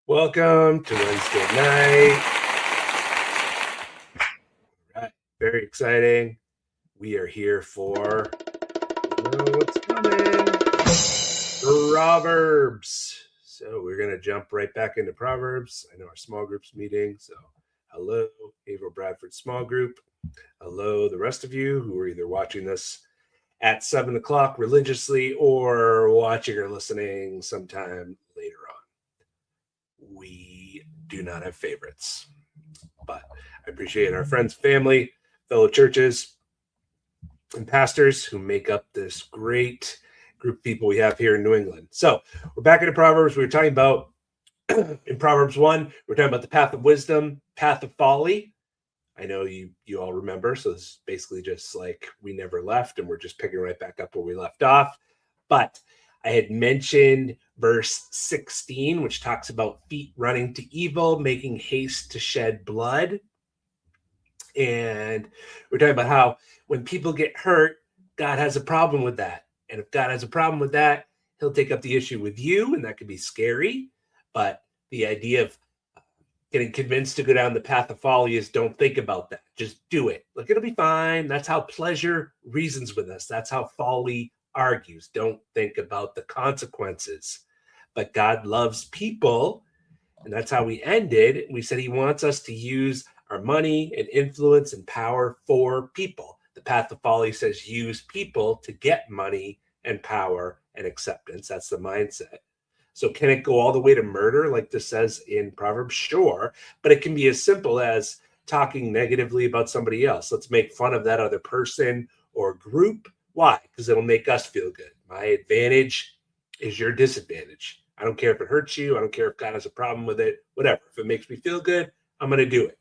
Welcome to Wednesday night. All right, very exciting. We are here for, what's coming? Proverbs. So we're going to jump right back into Proverbs. I know our small group's meeting. So hello, Haverhill Bradford small group. Hello, the rest of you who are either watching this at 7 o'clock religiously or watching or listening sometime later on. We do not have favorites, but I appreciate our friends, family, fellow churches, and pastors who make up this great group of people we have here in New England. So we're back into Proverbs. We were talking about in Proverbs 1, we're talking about the path of wisdom, path of folly. I know you all remember. So this is basically just like we never left and we're just picking right back up where we left off. But I had mentioned verse 16, which talks about feet running to evil, making haste to shed blood. And we're talking about how when people get hurt, God has a problem with that. And if God has a problem with that, he'll take up the issue with you, and that could be scary. But the idea of getting convinced to go down the path of folly is don't think about that. Just do it. Like, it'll be fine. That's how pleasure reasons with us. That's how folly argues. Don't think about the consequences. But God loves people, and that's how we ended. We said he wants us to use our money and influence and power for people. The path of folly says use people to get money and power and acceptance. That's the mindset. So can it go all the way to murder like this says in Proverbs? Sure, but it can be as simple as talking negatively about somebody else. Let's make fun of that other person or group. Why? Because it'll make us feel good. My advantage is your disadvantage. I don't care if it hurts you. I don't care if God has a problem with it, whatever. If it makes me feel good, I'm going to do it.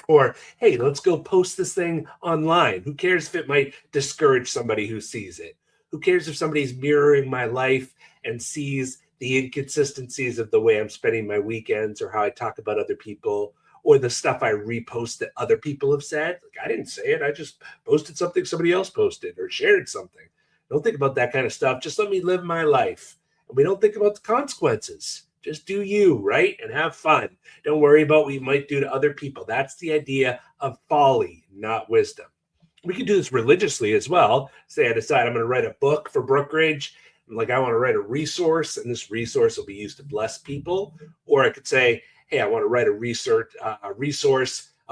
Or, hey, let's go post this thing online. Who cares if it might discourage somebody who sees it? Who cares if somebody's mirroring my life and sees the inconsistencies of the way I'm spending my weekends or how I talk about other people or the stuff I repost that other people have said? Like, I didn't say it. I just posted something somebody else posted or shared something. Don't think about that kind of stuff. Just let me live my life. And we don't think about the consequences. Just do you, right? And have fun. Don't worry about what you might do to other people. That's the idea of folly, not wisdom. We can do this religiously as well. Say I decide I'm going to write a book for Brookridge. Like, I want to write a resource, and this resource will be used to bless people. Or I could say, hey, I want to write a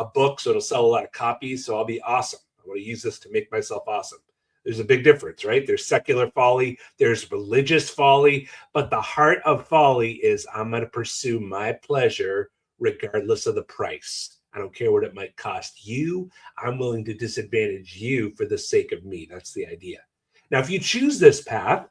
book, so it'll sell a lot of copies, so I'll be awesome. I want to use this to make myself awesome. There's a big difference, right? There's secular folly, there's religious folly, but the heart of folly is I'm going to pursue my pleasure regardless of the price. I don't care what it might cost you. I'm willing to disadvantage you for the sake of me. That's the idea. Now, if you choose this path,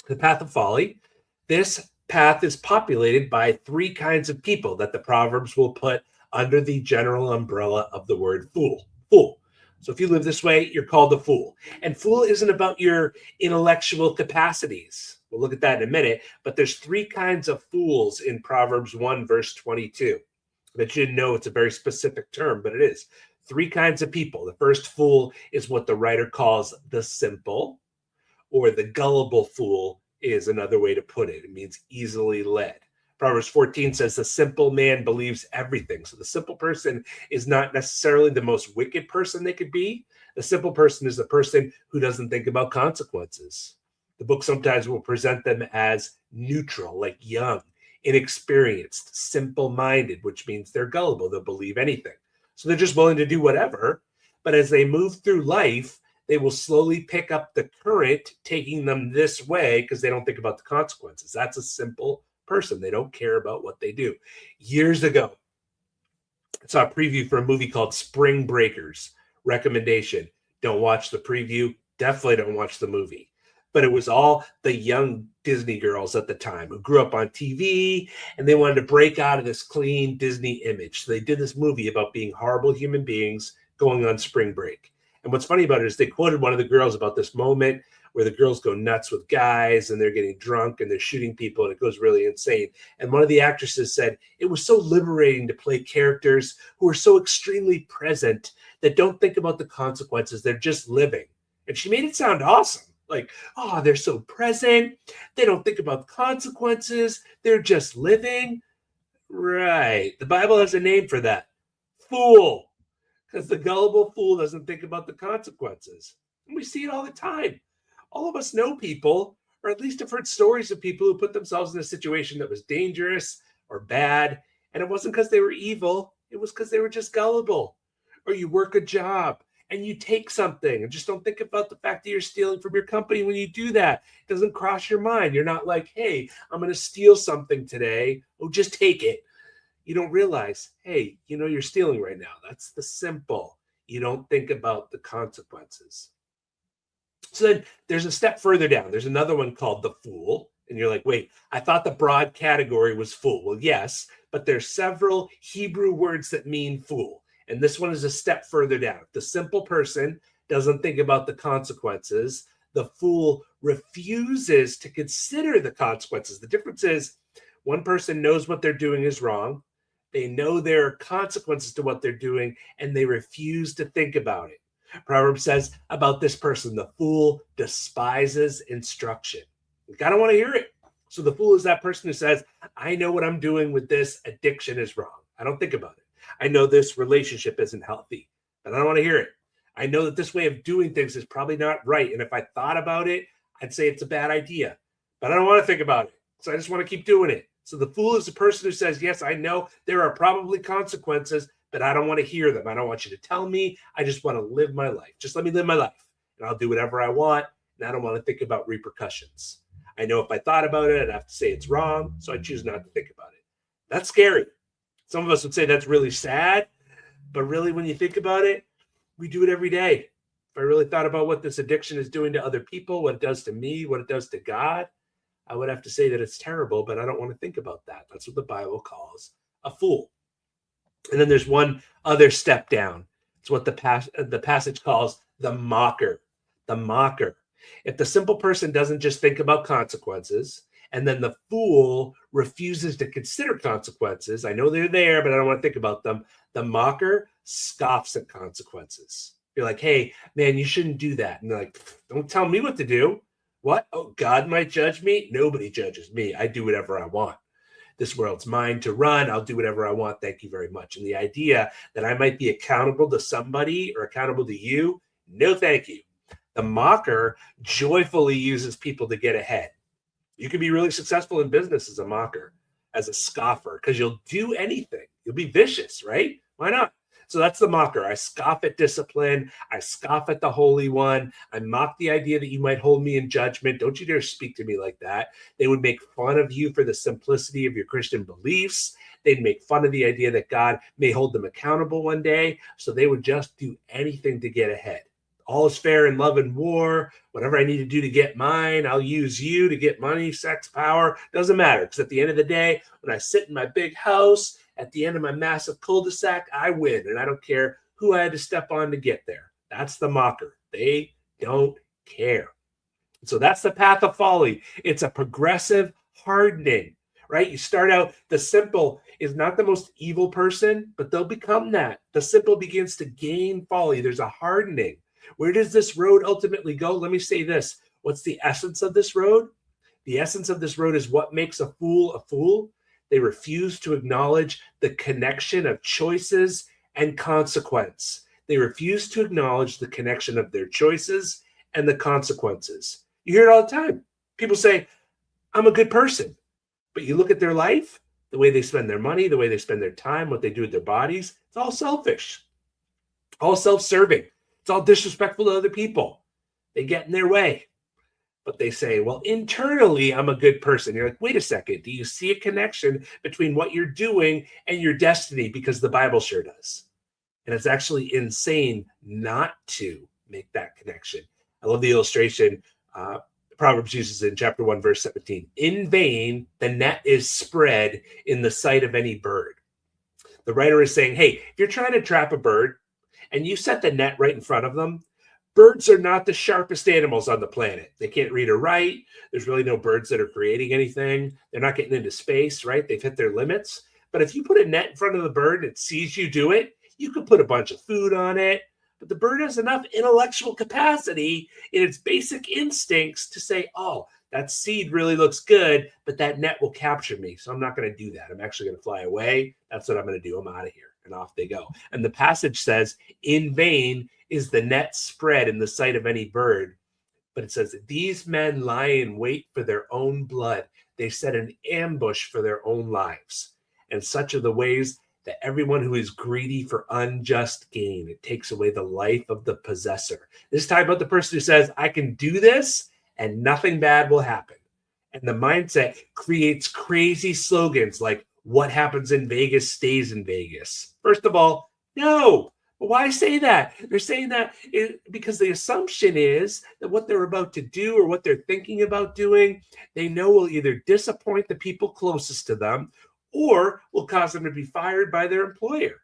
the path of folly, this path is populated by three kinds of people that the Proverbs will put under the general umbrella of the word fool. Fool. So if you live this way, you're called a fool. And fool isn't about your intellectual capacities. We'll look at that in a minute. But there's three kinds of fools in Proverbs 1, verse 22. I bet you didn't know it's a very specific term, but it is. Three kinds of people. The first fool is what the writer calls the simple, or the gullible fool is another way to put it. It means easily led. Proverbs 14 says the simple man believes everything. So the simple person is not necessarily the most wicked person they could be. The simple person is the person who doesn't think about consequences. The book sometimes will present them as neutral, like young, inexperienced, simple-minded, which means they're gullible. They'll believe anything. So they're just willing to do whatever. But as they move through life, they will slowly pick up the current, taking them this way because they don't think about the consequences. That's a simple person. They don't care about what they do. Years ago, I saw a preview for a movie called Spring Breakers. Recommendation: don't watch the preview. Definitely don't watch the movie. But it was all the young Disney girls at the time who grew up on TV, and they wanted to break out of this clean Disney image. So they did this movie about being horrible human beings going on spring break. And what's funny about it is they quoted one of the girls about this moment where the girls go nuts with guys and they're getting drunk and they're shooting people and it goes really insane. And one of the actresses said, it was so liberating to play characters who are so extremely present that don't think about the consequences. They're just living. And she made it sound awesome. Like, oh, they're so present. They don't think about the consequences. They're just living. Right. The Bible has a name for that. Fool. Because the gullible fool doesn't think about the consequences. And we see it all the time. All of us know people, or at least have heard stories of people who put themselves in a situation that was dangerous or bad. And it wasn't because they were evil. It was because they were just gullible. Or you work a job and you take something and just don't think about the fact that you're stealing from your company when you do that. It doesn't cross your mind. You're not like, hey, I'm going to steal something today. Oh, just take it. You don't realize, hey, you're stealing right now. That's the simple. You don't think about the consequences. So then there's a step further down. There's another one called the fool. And you're like, wait, I thought the broad category was fool. Well, yes, but there's several Hebrew words that mean fool. And this one is a step further down. If the simple person doesn't think about the consequences, the fool refuses to consider the consequences. The difference is one person knows what they're doing is wrong. They know there are consequences to what they're doing, and they refuse to think about it. Proverbs says about this person, the fool despises instruction. I don't want to hear it. So the fool is that person who says, I know what I'm doing with this addiction is wrong. I don't think about it. I know this relationship isn't healthy, but I don't want to hear it. I know that this way of doing things is probably not right. And if I thought about it, I'd say it's a bad idea, but I don't want to think about it. So I just want to keep doing it. So the fool is the person who says, yes, I know there are probably consequences, but I don't want to hear them. I don't want you to tell me. I just want to live my life. Just let me live my life, and I'll do whatever I want. And I don't want to think about repercussions. I know if I thought about it, I'd have to say it's wrong. So I choose not to think about it. That's scary. Some of us would say that's really sad, but really when you think about it, we do it every day. If I really thought about what this addiction is doing to other people, what it does to me, what it does to God, I would have to say that it's terrible, but I don't want to think about that. That's what the Bible calls a fool. And then there's one other step down. It's what the passage calls the mocker. The mocker. If the simple person doesn't just think about consequences, and then the fool refuses to consider consequences, I know they're there, but I don't want to think about them. The mocker scoffs at consequences. You're like, hey, man, you shouldn't do that. And they're like, don't tell me what to do. What? Oh, God might judge me? Nobody judges me. I do whatever I want. This world's mine to run. I'll do whatever I want. Thank you very much. And the idea that I might be accountable to somebody or accountable to you, no thank you. The mocker joyfully uses people to get ahead. You can be really successful in business as a mocker, as a scoffer, because you'll do anything. You'll be vicious, right? Why not? So that's the mocker. I scoff at discipline. I scoff at the Holy One. I mock the idea that you might hold me in judgment. Don't you dare speak to me like that. They would make fun of you for the simplicity of your Christian beliefs. They'd make fun of the idea that God may hold them accountable one day. So they would just do anything to get ahead. All is fair in love and war. Whatever I need to do to get mine, I'll use you to get money, sex, power. Doesn't matter. Because at the end of the day, when I sit in my big house, at the end of my massive cul-de-sac, I win. And I don't care who I had to step on to get there. That's the mocker. They don't care. So that's the path of folly. It's a progressive hardening, right? You start out, the simple is not the most evil person, but they'll become that. The simple begins to gain folly. There's a hardening. Where does this road ultimately go? Let me say this. What's the essence of this road? The essence of this road is what makes a fool a fool. They refuse to acknowledge the connection of choices and consequence. They refuse to acknowledge the connection of their choices and the consequences. You hear it all the time. People say, I'm a good person. But you look at their life, the way they spend their money, the way they spend their time, what they do with their bodies, it's all selfish, all self-serving. It's all disrespectful to other people. They get in their way. But they say, well, internally, I'm a good person. You're like, wait a second. Do you see a connection between what you're doing and your destiny? Because the Bible sure does. And it's actually insane not to make that connection. I love the illustration Proverbs uses in chapter 1, verse 17. In vain, the net is spread in the sight of any bird. The writer is saying, hey, if you're trying to trap a bird, and you set the net right in front of them, birds are not the sharpest animals on the planet. They can't read or write. There's really no birds that are creating anything. They're not getting into space, right? They've hit their limits. But if you put a net in front of the bird and it sees you do it, you could put a bunch of food on it, But the bird has enough intellectual capacity in its basic instincts to say, oh, that seed really looks good, but that net will capture me. So I'm not going to do that. I'm actually going to fly away. That's what I'm going to do. I'm out of here. And off they go. And the passage says, in vain is the net spread in the sight of any bird. But it says, these men lie in wait for their own blood. They set an ambush for their own lives. And such are the ways that everyone who is greedy for unjust gain, it takes away the life of the possessor. This is talking about the person who says, I can do this and nothing bad will happen. And the mindset creates crazy slogans like, what happens in Vegas stays in Vegas. First of all, no. But why say that? They're saying that because the assumption is that what they're about to do or what they're thinking about doing, they know will either disappoint the people closest to them or will cause them to be fired by their employer.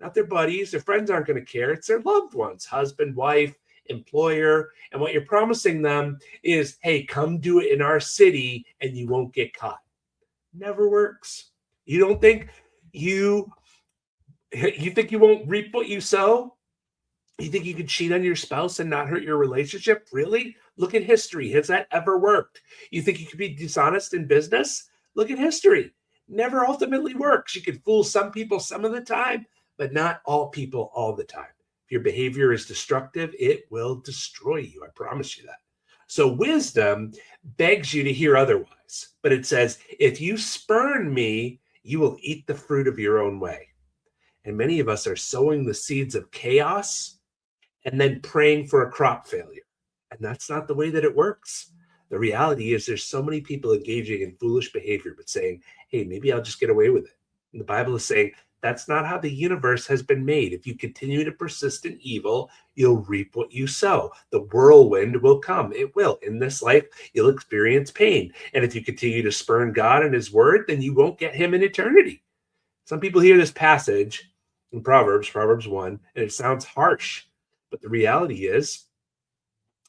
Not their buddies, their friends aren't going to care. It's their loved ones, husband, wife, employer. And what you're promising them is, hey, come do it in our city and you won't get caught. Never works. You don't think you think you won't reap what you sow? You think you can cheat on your spouse and not hurt your relationship? Really? Look at history. Has that ever worked? You think you can be dishonest in business? Look at history. Never ultimately works. You can fool some people some of the time, but not all people all the time. If your behavior is destructive, it will destroy you. I promise you that. So wisdom begs you to hear otherwise. But it says, if you spurn me, you will eat the fruit of your own way. And many of us are sowing the seeds of chaos and then praying for a crop failure. And that's not the way that it works. The reality is there's so many people engaging in foolish behavior, but saying, hey, maybe I'll just get away with it. And the Bible is saying that's not how the universe has been made. If you continue to persist in evil, you'll reap what you sow. The whirlwind will come. It will. In this life, you'll experience pain. And if you continue to spurn God and his word, then you won't get him in eternity. Some people hear this passage in Proverbs 1, and it sounds harsh. But the reality is,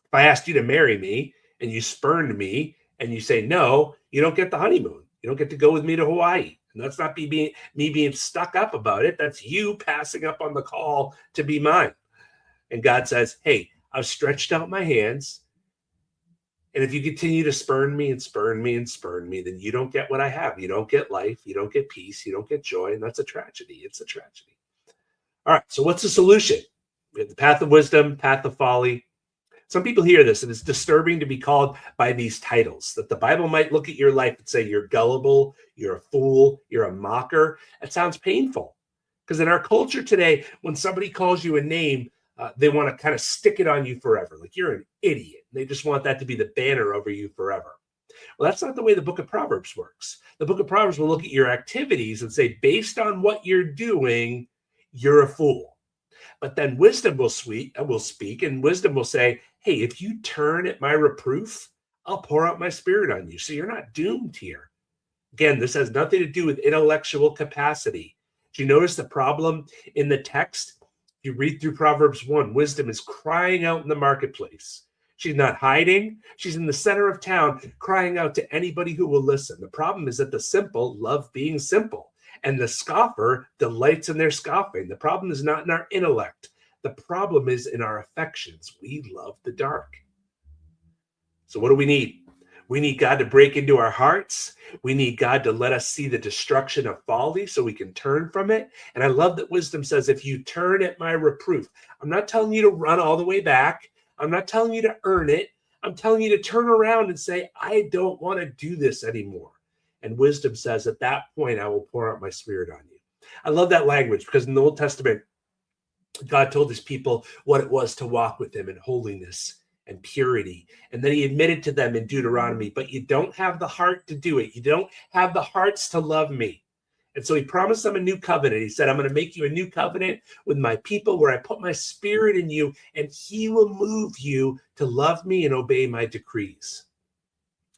if I asked you to marry me and you spurned me and you say no, you don't get the honeymoon. You don't get to go with me to Hawaii. And that's not me being stuck up about it. That's you passing up on the call to be mine. And God says, hey, I've stretched out my hands. And if you continue to spurn me and spurn me and spurn me, then you don't get what I have. You don't get life. You don't get peace. You don't get joy. And that's a tragedy. It's a tragedy. All right. So what's the solution? We have the path of wisdom, path of folly. Some people hear this, and it's disturbing to be called by these titles, that the Bible might look at your life and say, you're gullible, you're a fool, you're a mocker. That sounds painful. Because in our culture today, when somebody calls you a name, they want to kind of stick it on you forever. Like you're an idiot. They just want that to be the banner over you forever. Well, that's not the way the book of Proverbs works. The book of Proverbs will look at your activities and say, based on what you're doing, you're a fool. But then wisdom will speak, and wisdom will say, hey, if you turn at my reproof, I'll pour out my spirit on you. So you're not doomed here. Again, this has nothing to do with intellectual capacity. Do you notice the problem in the text? You read through Proverbs 1, wisdom is crying out in the marketplace. She's not hiding. She's in the center of town, crying out to anybody who will listen. The problem is that the simple love being simple, and the scoffer delights in their scoffing. The problem is not in our intellect. The problem is in our affections. We love the dark. So what do we need? We need God to break into our hearts. We need God to let us see the destruction of folly so we can turn from it. And I love that wisdom says, if you turn at my reproof, I'm not telling you to run all the way back. I'm not telling you to earn it. I'm telling you to turn around and say, I don't want to do this anymore. And wisdom says, at that point, I will pour out my spirit on you. I love that language because in the Old Testament, God told his people what it was to walk with him in holiness and purity. And then he admitted to them in Deuteronomy, but you don't have the heart to do it. You don't have the hearts to love me. And so he promised them a new covenant. He said, I'm going to make you a new covenant with my people where I put my spirit in you, and he will move you to love me and obey my decrees.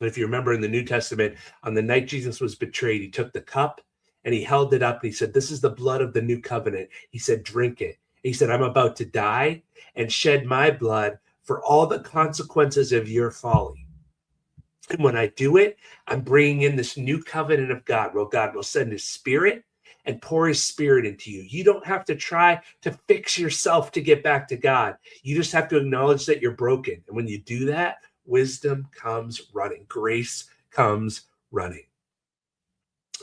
And if you remember in the New Testament, on the night Jesus was betrayed, he took the cup and he held it up and he said, this is the blood of the new covenant. He said, drink it. He said, I'm about to die and shed my blood for all the consequences of your folly. And when I do it, I'm bringing in this new covenant of God. Well, God will send his spirit and pour his spirit into you. You don't have to try to fix yourself to get back to God. You just have to acknowledge that you're broken. And when you do that, wisdom comes running. Grace comes running.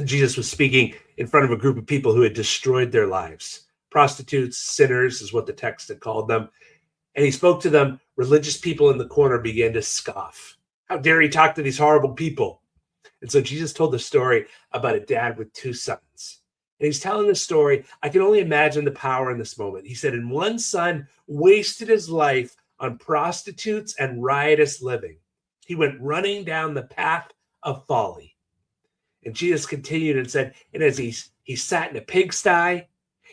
Jesus was speaking in front of a group of people who had destroyed their lives. Prostitutes, sinners is what the text had called them. And he spoke to them. Religious people in the corner began to scoff. How dare he talk to these horrible people? And so Jesus told the story about a dad with two sons. And he's telling the story. I can only imagine the power in this moment. He said, and one son wasted his life on prostitutes and riotous living. He went running down the path of folly. And Jesus continued and said, and as he sat in a pigsty,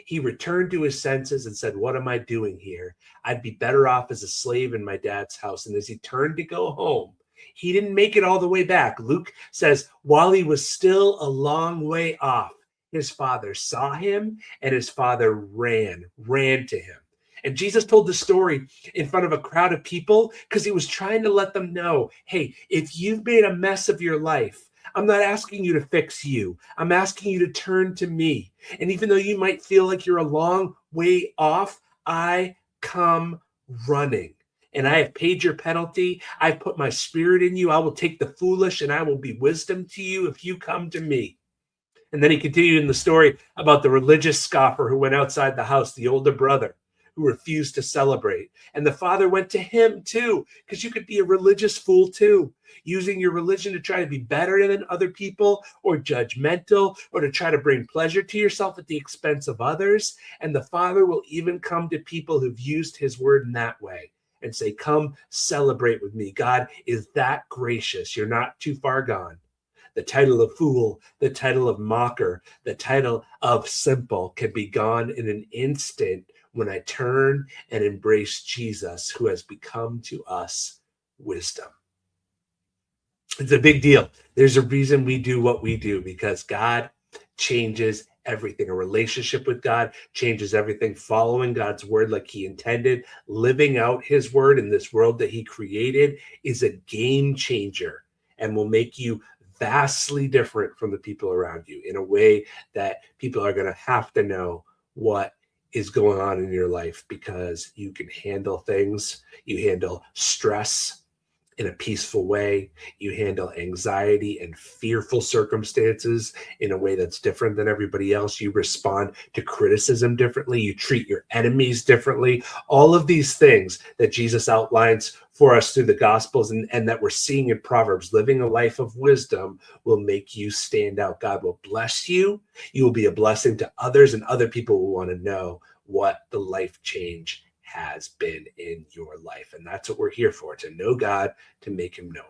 he returned to his senses and said, what am I doing here? I'd be better off as a slave in my dad's house. And as he turned to go home, he didn't make it all the way back. Luke says, while he was still a long way off, his father saw him and his father ran to him. And Jesus told the story in front of a crowd of people because he was trying to let them know, hey, if you've made a mess of your life, I'm not asking you to fix you. I'm asking you to turn to me. And even though you might feel like you're a long way off, I come running. And I have paid your penalty. I've put my spirit in you. I will take the foolish and I will be wisdom to you if you come to me. And then he continued in the story about the religious scoffer who went outside the house, the older brother who refused to celebrate. And the father went to him too, because you could be a religious fool too, using your religion to try to be better than other people or judgmental or to try to bring pleasure to yourself at the expense of others. And the father will even come to people who've used his word in that way and say, come celebrate with me. God is that gracious. You're not too far gone. The title of fool, the title of mocker, the title of simple can be gone in an instant when I turn and embrace Jesus, who has become to us wisdom. It's a big deal. There's a reason we do what we do, because God changes everything. A relationship with God changes everything. Following God's word like he intended, living out his word in this world that he created is a game changer and will make you vastly different from the people around you in a way that people are going to have to know what is going on in your life, because you can handle things. You handle stress in a peaceful way. You handle anxiety and fearful circumstances in a way that's different than everybody else. You respond to criticism differently. You treat your enemies differently. All of these things that Jesus outlines for us through the Gospels and that we're seeing in Proverbs, living a life of wisdom will make you stand out. God will bless you. You will be a blessing to others, and other people will want to know what the life change has been in your life. And that's what we're here for, to know God, to make him known.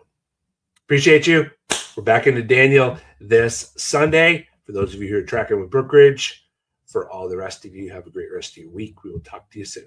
Appreciate you. We're back into Daniel this Sunday. For those of you who are tracking with Brookridge, for all the rest of you, have a great rest of your week. We will talk to you soon.